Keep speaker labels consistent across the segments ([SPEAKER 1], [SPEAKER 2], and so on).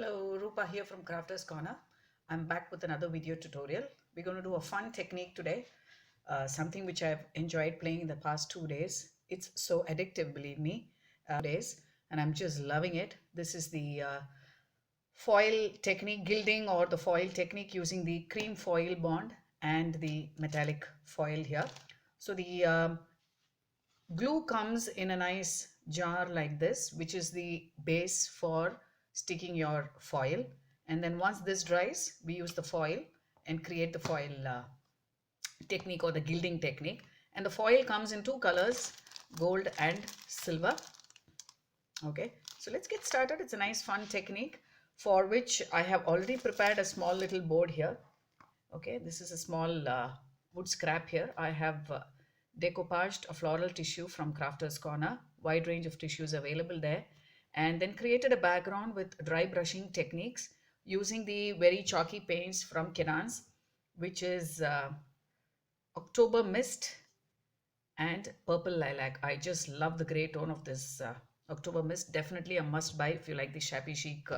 [SPEAKER 1] Hello, Rupa here from Crafters Corner. I'm back with another video tutorial. We're going to do a fun technique today, something which I've enjoyed playing in the past 2 days. It's so addictive, believe me, days, and I'm just loving it. This is the foil technique, gilding or the foil technique using the cream foil bond and the metallic foil here. So the glue comes in a nice jar like this, which is the base for sticking your foil. And then once this dries, we use the foil and create the foil technique or the gilding technique. And the foil comes in two colors, gold and silver. Okay, so let's get started. It's a nice fun technique for which I have already prepared a small little board here. Okay, this is a small wood scrap here. I have decoupaged a floral tissue from Crafter's Corner, wide range of tissues available there, and then created a background with dry brushing techniques using the very chalky paints from Cadence, which is October Mist and Purple Lilac. I just love the gray tone of this October Mist. Definitely a must buy if you like the shabby chic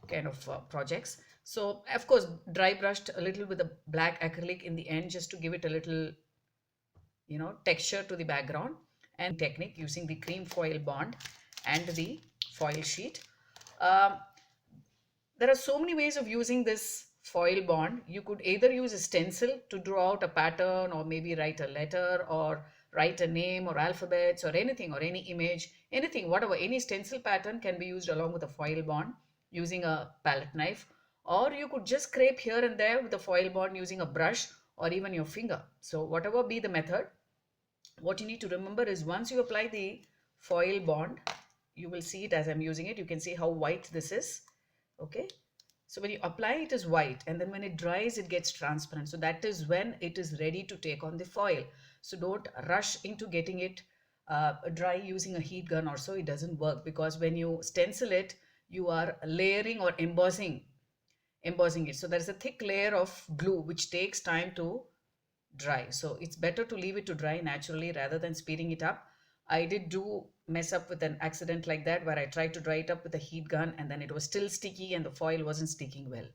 [SPEAKER 1] kind of projects. So of course dry brushed a little with a black acrylic in the end just to give it a little texture to the background, and technique using the cream foil bond and the foil sheet. Um, there are so many ways of using this foil bond. You could either use a stencil to draw out a pattern or maybe write a letter or write a name or alphabets or anything or any image, anything, whatever, any stencil pattern can be used along with a foil bond using a palette knife, or you could just scrape here and there with a foil bond using a brush or even your finger. So whatever be the method, what you need to remember is once you apply the foil bond, you will see it as I'm using it. You can see how white this is. Okay, so when you apply it is white, and then when it dries it gets transparent. So that is when it is ready to take on the foil. So don't rush into getting it dry using a heat gun or so. It doesn't work, because when you stencil it, you are layering or embossing it. So there is a thick layer of glue which takes time to dry. So it's better to leave it to dry naturally rather than speeding it up. I did do mess up with an accident like that, where I tried to dry it up with a heat gun and then it was still sticky and the foil wasn't sticking well.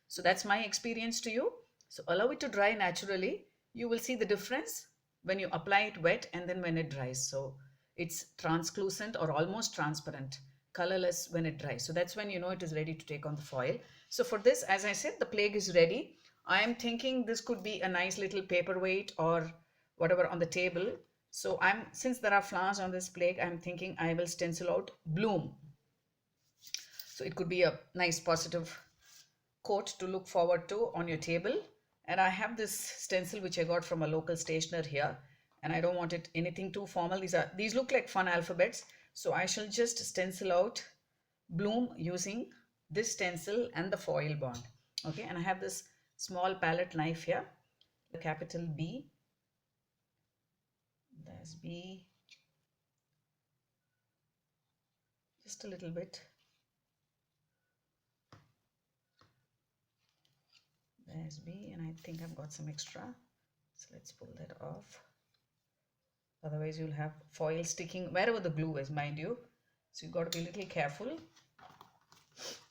[SPEAKER 1] So that's my experience to you. So allow it to dry naturally. You will see the difference when you apply it wet and then when it dries. So it's translucent or almost transparent, colorless when it dries. So that's when you know it is ready to take on the foil. So for this, as I said, the plague is ready. I am thinking this could be a nice little paperweight or whatever on the table. So since there are flowers on this plague, I'm thinking I will stencil out bloom. So it could be a nice positive quote to look forward to on your table. And I have this stencil which I got from a local stationer here, and I don't want it anything too formal. These look like fun alphabets. So I shall just stencil out bloom using this stencil and the foil bond. Okay, and I have this small palette knife here, the capital B. There's B, just a little bit. There's B, and I think I've got some extra. So let's pull that off. Otherwise you'll have foil sticking wherever the glue is, mind you. So you've got to be a little careful.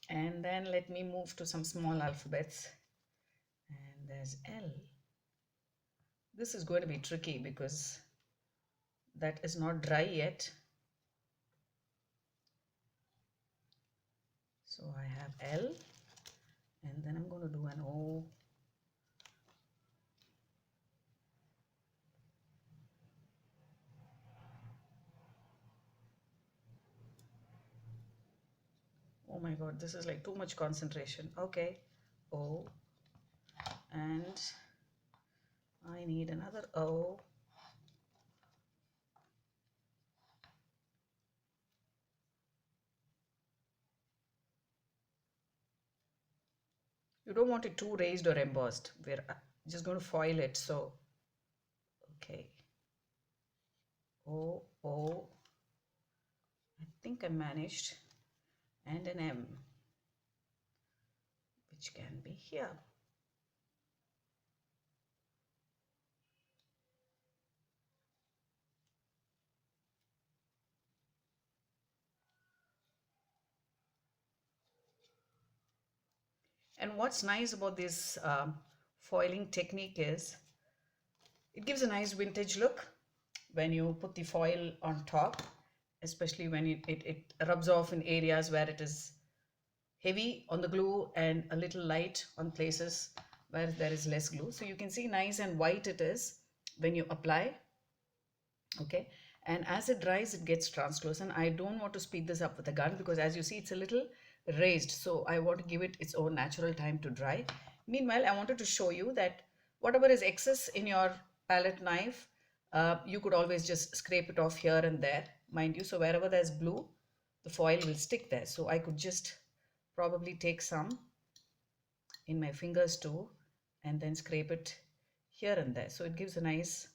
[SPEAKER 1] And then let me move to some small alphabets. And there's L. This is going to be tricky because that is not dry yet. So I have L, and then I'm going to do an O. Oh my God, this is like too much concentration. Okay, O, and I need another O. You don't want it too raised or embossed. We're just going to foil it. So, okay. O, O. I think I managed. And an M, which can be here. And what's nice about this foiling technique is it gives a nice vintage look when you put the foil on top, especially when it rubs off in areas where it is heavy on the glue and a little light on places where there is less glue. So you can see nice and white it is when you apply. Okay, and as it dries it gets translucent. I don't want to speed this up with a gun because as you see it's a little raised, so I want to give it its own natural time to dry. Meanwhile, I wanted to show you that whatever is excess in your palette knife, you could always just scrape it off here and there, mind you. So wherever there's blue, the foil will stick there. So I could just probably take some in my fingers too and then scrape it here and there. So it gives a nice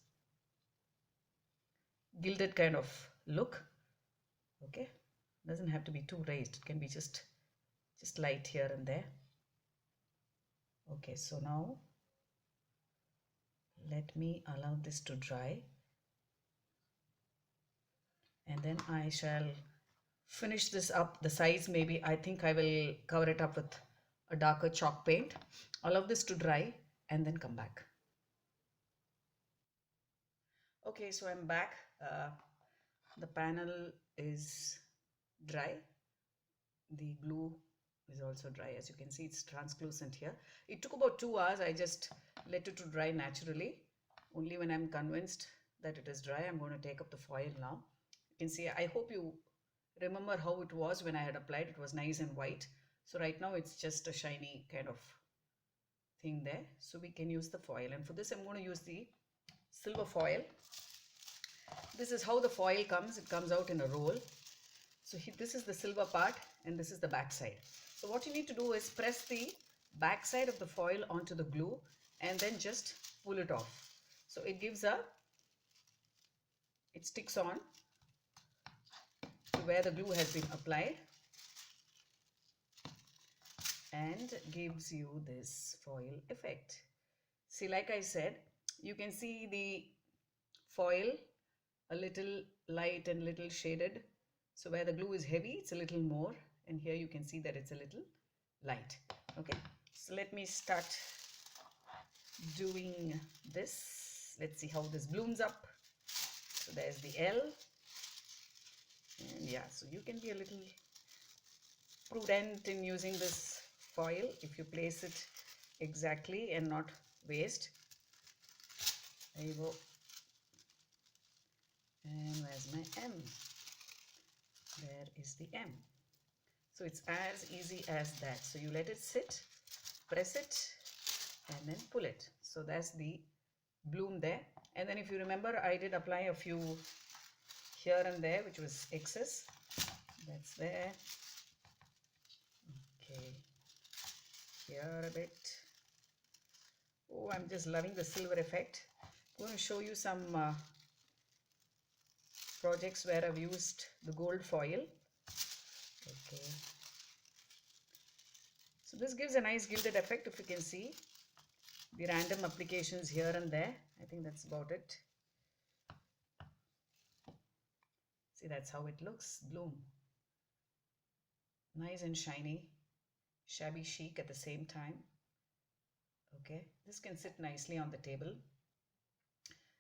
[SPEAKER 1] gilded kind of look. Okay, doesn't have to be too raised, it can be just light here and there. Okay, so now let me allow this to dry and then I shall finish this up. The sides, maybe I think I will cover it up with a darker chalk paint. Allow this to dry and then come back. Okay, so I'm back. The panel is dry. The glue is also dry. As you can see, it's translucent here. It took about 2 hours. I just let it to dry naturally. Only when I'm convinced that it is dry, I'm going to take up the foil now. You can see, I hope you remember how it was when I had applied. It was nice and white. So right now it's just a shiny kind of thing there. So we can use the foil. And for this, I'm going to use the silver foil. This is how the foil comes. It comes out in a roll. So this is the silver part and this is the back side. So what you need to do is press the back side of the foil onto the glue and then just pull it off. So it gives it sticks on to where the glue has been applied and gives you this foil effect. See, like I said, you can see the foil a little light and little shaded. So where the glue is heavy, it's a little more, and here you can see that it's a little light. Okay, so let me start doing this. Let's see how this blooms up. So there's the L, and yeah, so you can be a little prudent in using this foil if you place it exactly and not waste. There you go. And where's my M? There is the M. So it's as easy as that. So you let it sit, press it, and then pull it. So that's the bloom there. And then if you remember, I did apply a few here and there, which was excess. That's there. Okay. Here a bit. Oh, I'm just loving the silver effect. I'm going to show you some projects where I've used the gold foil. Okay. So this gives a nice gilded effect, if you can see. The random applications here and there. I think that's about it. See, that's how it looks. Bloom. Nice and shiny. Shabby chic at the same time. Okay. This can sit nicely on the table.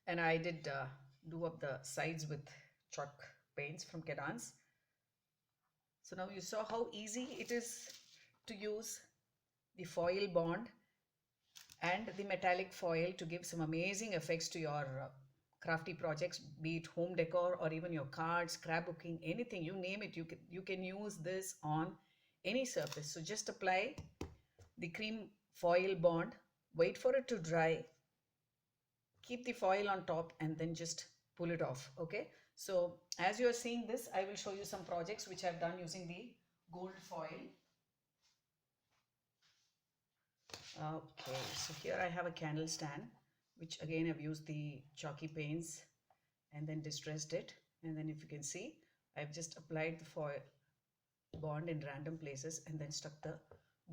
[SPEAKER 1] And I did do up the sides with chalk paints from Cadence. So now you saw how easy it is to use the foil bond and the metallic foil to give some amazing effects to your crafty projects, be it home decor or even your cards, scrapbooking, anything, you name it, you can use this on any surface. So just apply the cream foil bond, wait for it to dry, keep the foil on top and then just pull it off. Okay, so as you are seeing this, I will show you some projects which I've done using the gold foil. Okay, so here I have a candle stand, which again I've used the chalky paints and then distressed it. And then if you can see, I've just applied the foil bond in random places and then stuck the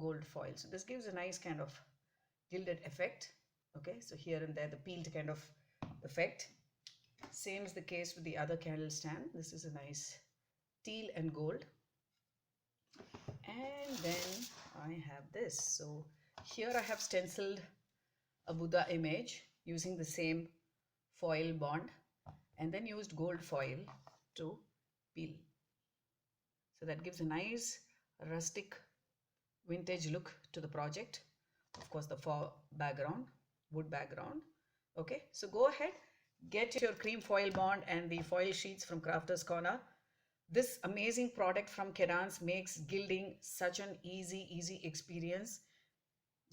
[SPEAKER 1] gold foil. So this gives a nice kind of gilded effect. Okay, so here and there the peeled kind of effect. Same is the case with the other candle stand. This is a nice teal and gold. And then I have this. So here I have stenciled a Buddha image using the same foil bond and then used gold foil to peel. So that gives a nice rustic vintage look to the project. Of course, the background, wood background. Okay, so go ahead, get your cream foil bond and the foil sheets from Crafter's Corner. This amazing product from Cadence makes gilding such an easy experience.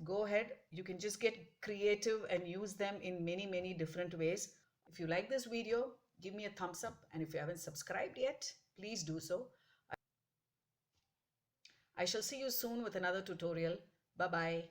[SPEAKER 1] Go ahead, you can just get creative and use them in many different ways. If you like this video, give me a thumbs up, and if you haven't subscribed yet, please do so. I shall see you soon with another tutorial. Bye bye.